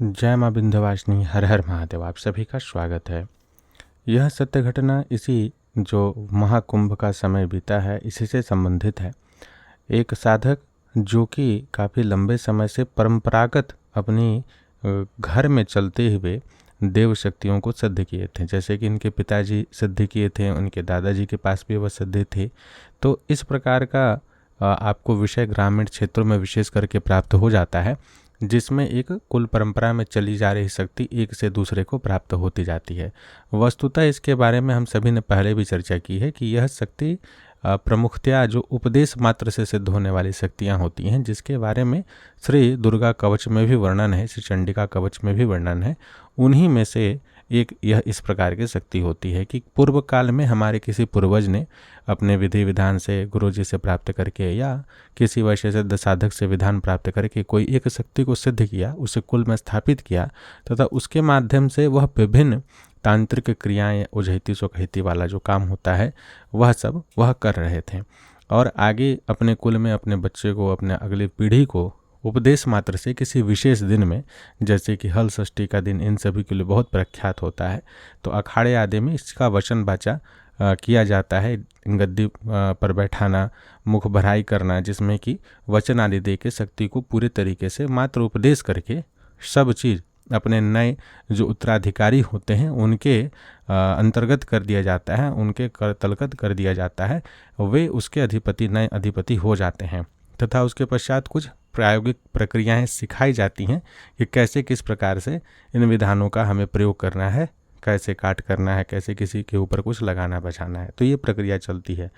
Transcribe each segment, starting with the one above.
जय माँ विंध्यवासिनी, हर हर महादेव। आप सभी का स्वागत है। यह सत्य घटना इसी जो महाकुंभ का समय बीता है इसी से संबंधित है। एक साधक जो कि काफ़ी लंबे समय से परंपरागत अपनी घर में चलते हुए देव शक्तियों को सिद्ध किए थे, जैसे कि इनके पिताजी सिद्ध किए थे, उनके दादाजी के पास भी वह सिद्ध थे। तो इस प्रकार का आपको विषय ग्रामीण क्षेत्रों में विशेष करके प्राप्त हो जाता है, जिसमें एक कुल परंपरा में चली जा रही शक्ति एक से दूसरे को प्राप्त होती जाती है। वस्तुतः इसके बारे में हम सभी ने पहले भी चर्चा की है कि यह शक्ति प्रमुखतया जो उपदेश मात्र से सिद्ध होने वाली शक्तियाँ होती हैं, जिसके बारे में श्री दुर्गा कवच में भी वर्णन है, श्री चंडिका कवच में भी वर्णन है। उन्हीं में से एक यह इस प्रकार की शक्ति होती है कि पूर्व काल में हमारे किसी पूर्वज ने अपने विधि विधान से गुरु जी से प्राप्त करके या किसी वैसे सिद्ध साधक से विधान प्राप्त करके कोई एक शक्ति को सिद्ध किया, उसे कुल में स्थापित किया तथा उसके माध्यम से वह विभिन्न तांत्रिक क्रियाएं, उजहती सुखहती वाला जो काम होता है वह सब वह कर रहे थे। और आगे अपने कुल में अपने बच्चे को, अपने अगली पीढ़ी को उपदेश मात्र से किसी विशेष दिन में, जैसे कि हल षष्ठी का दिन इन सभी के लिए बहुत प्रख्यात होता है, तो अखाड़े आदि में इसका वचन वाचा किया जाता है। गद्दी पर बैठाना, मुख भराई करना, जिसमें कि वचन आदि दे के शक्ति को पूरे तरीके से मात्र उपदेश करके सब चीज़ अपने नए जो उत्तराधिकारी होते हैं उनके अंतर्गत कर दिया जाता है, उनके तलगत कर दिया जाता है। वे उसके अधिपति, नए अधिपति हो जाते हैं तथा उसके पश्चात कुछ प्रायोगिक प्रक्रियाएं सिखाई जाती हैं कि कैसे किस प्रकार से इन विधानों का हमें प्रयोग करना है, कैसे काट करना है, कैसे किसी के ऊपर कुछ लगाना बचाना है। तो ये प्रक्रिया चलती है।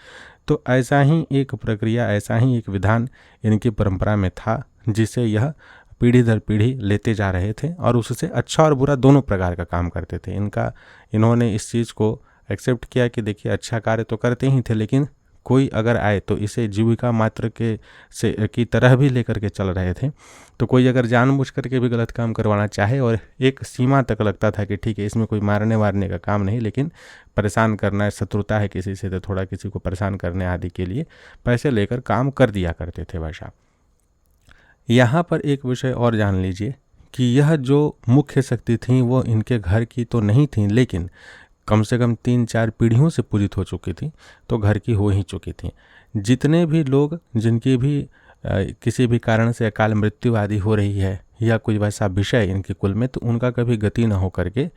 तो ऐसा ही एक प्रक्रिया, ऐसा ही एक विधान इनकी परंपरा में था, जिसे यह पीढ़ी दर पीढ़ी लेते जा रहे थे और उससे अच्छा और बुरा दोनों प्रकार का काम करते थे। इन्होंने इस चीज़ को एक्सेप्ट किया कि देखिए अच्छा कार्य तो करते ही थे, लेकिन कोई अगर आए तो इसे जीविका मात्र की तरह भी लेकर के चल रहे थे। तो कोई अगर जानबूझ करके भी गलत काम करवाना चाहे, और एक सीमा तक लगता था कि ठीक है इसमें कोई मारने वारने का काम नहीं, लेकिन परेशान करना, शत्रुता है किसी से तो थोड़ा किसी को परेशान करने आदि के लिए पैसे लेकर काम कर दिया करते थे वैसा। यहाँ पर एक विषय और जान लीजिए कि यह जो मुख्य शक्ति थी वो इनके घर की तो नहीं थी, लेकिन कम से कम 3-4 पीढ़ियों से पूजित हो चुकी थी, तो घर की हो ही चुकी थी। जितने भी लोग जिनकी भी किसी भी कारण से अकाल मृत्यु आदि हो रही है या कोई वैसा विषय इनके कुल में, तो उनका कभी गति न हो करके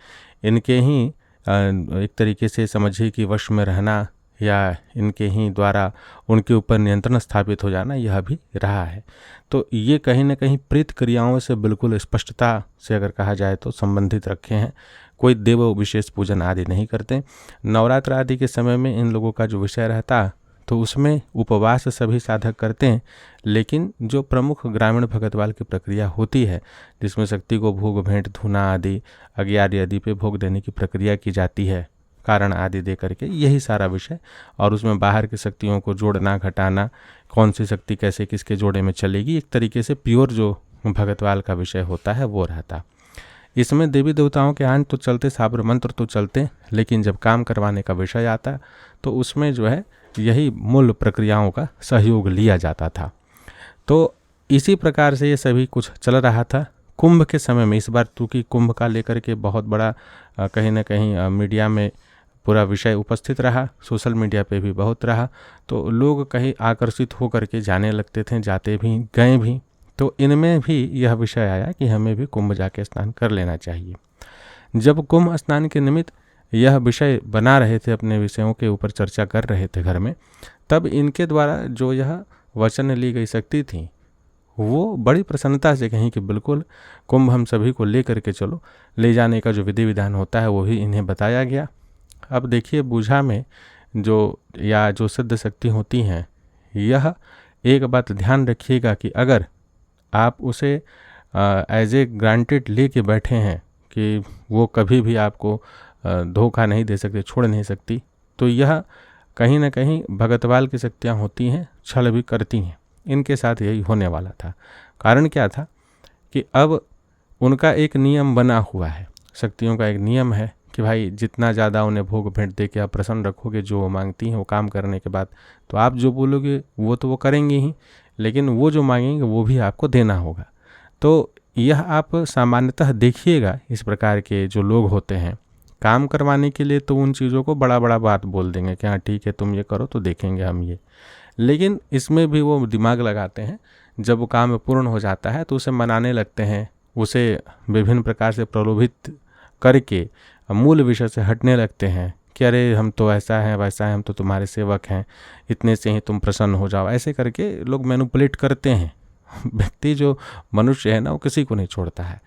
इनके ही एक तरीके से समझिए कि वश में रहना या इनके ही द्वारा उनके ऊपर नियंत्रण स्थापित हो जाना, यह भी रहा है। तो ये कहीं ना कहीं प्रेत क्रियाओं से बिल्कुल स्पष्टता से अगर कहा जाए तो संबंधित रखे हैं। कोई देव विशेष पूजन आदि नहीं करते। नवरात्र आदि के समय में इन लोगों का जो विषय रहता तो उसमें उपवास सभी साधक करते हैं, लेकिन जो प्रमुख ग्रामीण भगतवाल की प्रक्रिया होती है, जिसमें शक्ति को भोग भेंट धूना आदि अग्यारी आदि पे भोग देने की प्रक्रिया की जाती है, कारण आदि दे करके, यही सारा विषय। और उसमें बाहर की शक्तियों को जोड़ना घटाना, कौन सी शक्ति कैसे किसके जोड़े में चलेगी, एक तरीके से प्योर जो भगतवाल का विषय होता है वो रहता। इसमें देवी देवताओं के आन तो चलते, साबर मंत्र तो चलते, लेकिन जब काम करवाने का विषय आता तो उसमें जो है यही मूल प्रक्रियाओं का सहयोग लिया जाता था। तो इसी प्रकार से ये सभी कुछ चल रहा था। कुंभ के समय में इस बार चूँकि कुंभ का लेकर के बहुत बड़ा कहीं ना कहीं मीडिया में पूरा विषय उपस्थित रहा, सोशल मीडिया पे भी बहुत रहा, तो लोग कहीं आकर्षित होकर के जाने लगते थे, जाते भी, गए भी। तो इनमें भी यह विषय आया कि हमें भी कुंभ जाके स्नान कर लेना चाहिए। जब कुंभ स्नान के निमित्त यह विषय बना रहे थे, अपने विषयों के ऊपर चर्चा कर रहे थे घर में, तब इनके द्वारा जो यह वचन ली गई शक्ति थी वो बड़ी प्रसन्नता से कहीं कि बिल्कुल कुंभ हम सभी को ले करके चलो। ले जाने का जो विधि विधान होता है वो भी इन्हें बताया गया। अब देखिए, बूझा में जो सिद्ध शक्ति होती हैं, यह एक बात ध्यान रखिएगा कि अगर आप उसे एज ए ग्रांटेड ले के बैठे हैं कि वो कभी भी आपको धोखा नहीं दे सकती, छोड़ नहीं सकती, तो यह कहीं ना कहीं भगतवाल की शक्तियाँ होती हैं, छल भी करती हैं। इनके साथ यही होने वाला था। कारण क्या था कि अब उनका एक नियम बना हुआ है, शक्तियों का एक नियम है कि भाई जितना ज़्यादा उन्हें भोग भेंट दे के आप प्रसन्न रखोगे, जो वो मांगती हैं वो काम करने के बाद, तो आप जो बोलोगे वो तो वो करेंगे ही, लेकिन वो जो मांगेंगे वो भी आपको देना होगा। तो यह आप सामान्यतः देखिएगा, इस प्रकार के जो लोग होते हैं काम करवाने के लिए तो उन चीज़ों को बड़ा बड़ा बात बोल देंगे कि हाँ ठीक है तुम ये करो तो देखेंगे हम ये, लेकिन इसमें भी वो दिमाग लगाते हैं। जब वो काम पूर्ण हो जाता है तो उसे मनाने लगते हैं, उसे विभिन्न प्रकार से प्रलोभित करके मूल विषय से हटने लगते हैं कि अरे हम तो ऐसा है वैसा है, हम तो तुम्हारे सेवक हैं, इतने से ही तुम प्रसन्न हो जाओ। ऐसे करके लोग मैनिपुलेट करते हैं। व्यक्ति जो मनुष्य है ना वो किसी को नहीं छोड़ता है।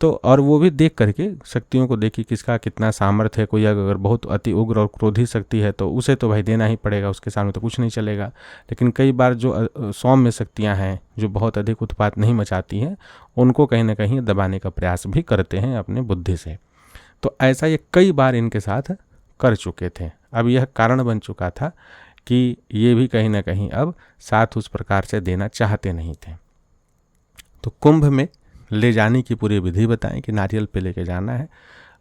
तो और वो भी देख करके शक्तियों को देखिए किसका कितना सामर्थ्य है। कोई अगर बहुत अति उग्र और क्रोधी शक्ति है तो उसे तो भाई देना ही पड़ेगा, उसके सामने तो कुछ नहीं चलेगा। लेकिन कई बार जो सौम्य शक्तियां हैं जो बहुत अधिक उत्पात नहीं मचाती हैं, उनको कहीं ना कहीं दबाने का प्रयास भी करते हैं अपने बुद्धि से। तो ऐसा ये कई बार इनके साथ कर चुके थे। अब यह कारण बन चुका था कि ये भी कहीं ना कहीं अब साथ उस प्रकार से देना चाहते नहीं थे। तो कुंभ में ले जाने की पूरी विधि बताएं कि नारियल पे लेके जाना है।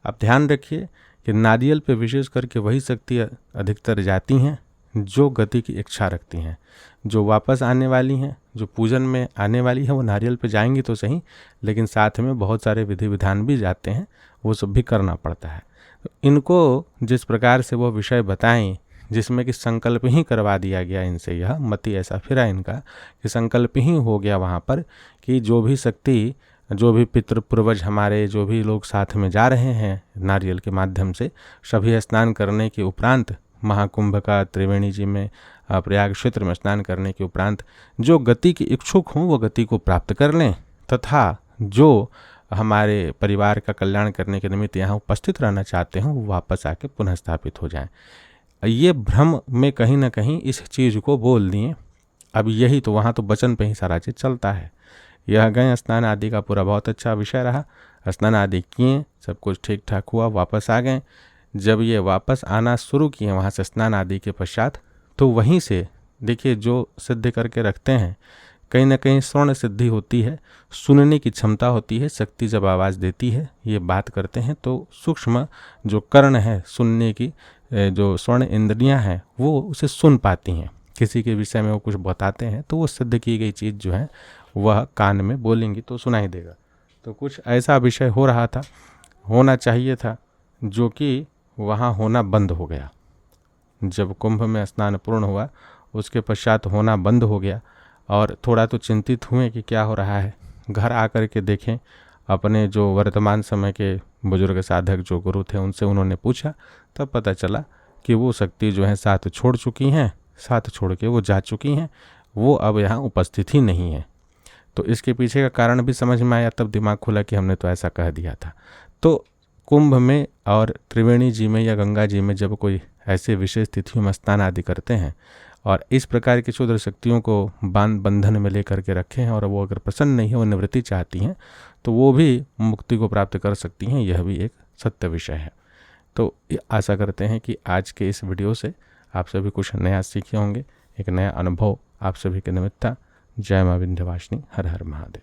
आप ध्यान रखिए कि नारियल पे विशेष करके वही शक्ति अधिकतर जाती हैं जो गति की इच्छा रखती हैं, जो वापस आने वाली हैं, जो पूजन में आने वाली है, वो नारियल पे जाएंगी तो सही, लेकिन साथ में बहुत सारे विधि विधान भी जाते हैं, वो सब भी करना पड़ता है। तो इनको जिस प्रकार से वो विषय बताएं जिसमें कि संकल्प ही करवा दिया गया इनसे, यह मति ऐसा फिरा इनका कि संकल्प ही हो गया वहाँ पर कि जो भी शक्ति, जो भी पितृ पूर्वज हमारे, जो भी लोग साथ में जा रहे हैं नारियल के माध्यम से, सभी स्नान करने के उपरांत महाकुंभ का त्रिवेणी जी में प्रयाग क्षेत्र में स्नान करने के उपरांत जो गति की इच्छुक हों वो गति को प्राप्त कर लें, तथा जो हमारे परिवार का कल्याण करने के निमित्त यहाँ उपस्थित रहना चाहते हों वो वापस आके पुनः स्थापित हो जाएं। ये भ्रम में कहीं ना कहीं इस चीज़ को बोल दिए। अब यही तो वहाँ तो वचन पे ही सारा चीज़ चलता है। यह गए स्नान आदि का पूरा बहुत अच्छा विषय रहा, स्नान आदि किए, सब कुछ ठीक ठाक हुआ, वापस आ गए। जब ये वापस आना शुरू किए वहाँ से स्नान आदि के पश्चात, तो वहीं से देखिए जो सिद्ध करके रखते हैं कहीं ना कहीं स्वर्ण सिद्धि होती है, सुनने की क्षमता होती है। शक्ति जब आवाज़ देती है, ये बात करते हैं तो सूक्ष्म जो कर्ण है सुनने की, जो स्वर्ण इंद्रियां हैं वो उसे सुन पाती हैं। किसी के विषय में वो कुछ बताते हैं तो वो सिद्ध की गई चीज़ जो है वह कान में बोलेंगी तो सुनाई देगा। तो कुछ ऐसा विषय हो रहा था, होना चाहिए था, जो कि वहाँ होना बंद हो गया। जब कुंभ में स्नान पूर्ण हुआ उसके पश्चात होना बंद हो गया और थोड़ा तो चिंतित हुए कि क्या हो रहा है। घर आकर के देखें, अपने जो वर्तमान समय के बुजुर्ग साधक जो गुरु थे उनसे उन्होंने पूछा, तब पता चला कि वो शक्ति जो है साथ छोड़ चुकी हैं, साथ छोड़ के वो जा चुकी हैं, वो अब यहाँ उपस्थित ही नहीं है। तो इसके पीछे का कारण भी समझ में आया, तब दिमाग खुला कि हमने तो ऐसा कह दिया था। तो कुंभ में और त्रिवेणी जी में या गंगा जी में जब कोई ऐसे विशेष तिथियों में स्नान आदि करते हैं और इस प्रकार की क्षुद्र शक्तियों को बंधन में लेकर के रखे हैं और वो अगर प्रसन्न नहीं है, वो निवृत्ति चाहती हैं, तो वो भी मुक्ति को प्राप्त कर सकती हैं। यह भी एक सत्य विषय है। तो आशा करते हैं कि आज के इस वीडियो से आप सभी कुछ नया सीखे होंगे, एक नया अनुभव आप सभी के निमित्त था। जय मां विंध्यवासिनी, हर हर महादेव।